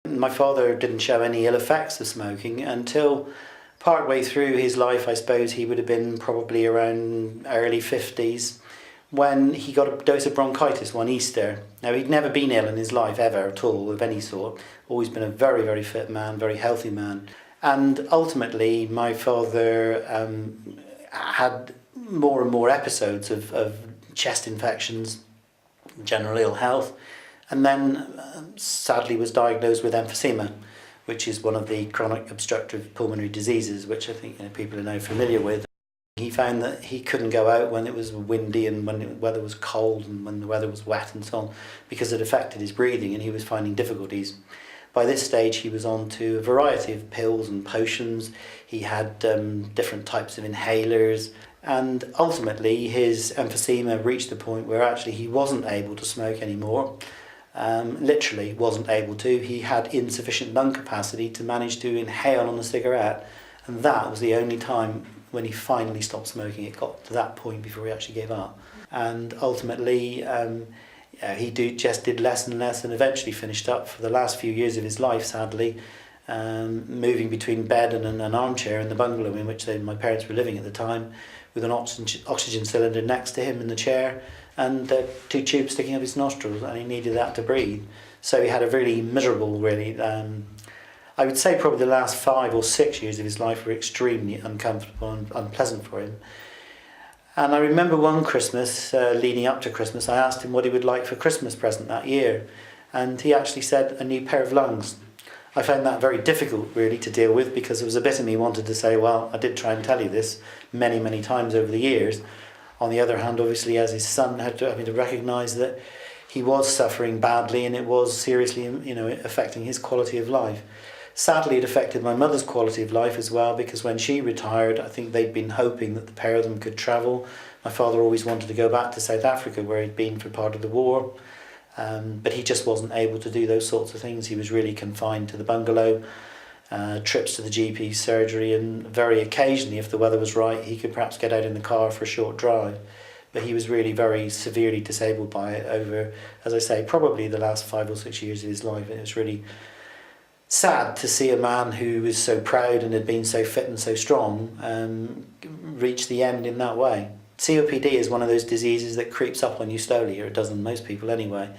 My father didn't show any ill effects of smoking until partway through his life. I suppose he would have been probably around early 50s when he got a dose of bronchitis one Easter. Now, he'd never been ill in his life ever at all of any sort, always been a very, very fit man, very healthy man. And ultimately my father had more and more episodes of chest infections, general ill health, and then sadly was diagnosed with emphysema, which is one of the chronic obstructive pulmonary diseases, which I think people are now familiar with. He found that he couldn't go out when it was windy and when the weather was cold and when the weather was wet and so on, because it affected his breathing and he was finding difficulties. By this stage he was on to a variety of pills and potions. He had different types of inhalers, and ultimately his emphysema reached the point where actually he wasn't able to smoke anymore. Literally wasn't able to. He had insufficient lung capacity to manage to inhale on a cigarette, and that was the only time when he finally stopped smoking. It got to that point before he actually gave up, and ultimately he just did less and less, and eventually finished up for the last few years of his life, sadly, moving between bed and an armchair in the bungalow in which my parents were living at the time, with an oxygen cylinder next to him in the chair and 2 tubes sticking up his nostrils, and he needed that to breathe. So he had a really miserable, I would say probably the last 5 or 6 years of his life were extremely uncomfortable and unpleasant for him. And I remember one Christmas, leading up to Christmas, I asked him what he would like for Christmas present that year, and he actually said a new pair of lungs. I found that very difficult really to deal with, because there was a bit of me wanted to say, well, I did try and tell you this many, many times over the years. On the other hand, obviously, as his son, having to recognise that he was suffering badly and it was seriously, affecting his quality of life. Sadly, it affected my mother's quality of life as well, because when she retired, I think they'd been hoping that the pair of them could travel. My father always wanted to go back to South Africa, where he'd been for part of the war, but he just wasn't able to do those sorts of things. He was really confined to the bungalow, trips to the GP surgery, and very occasionally, if the weather was right, he could perhaps get out in the car for a short drive. But he was really very severely disabled by it over, as I say, probably the last 5 or 6 years of his life. It was really sad to see a man who was so proud and had been so fit and so strong reach the end in that way. COPD is one of those diseases that creeps up on you slowly, or it does on most people anyway.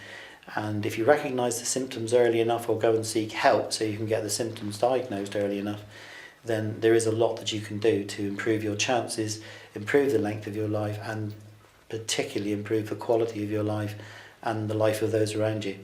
And if you recognise the symptoms early enough, or go and seek help so you can get the symptoms diagnosed early enough, then there is a lot that you can do to improve your chances, improve the length of your life, and particularly improve the quality of your life and the life of those around you.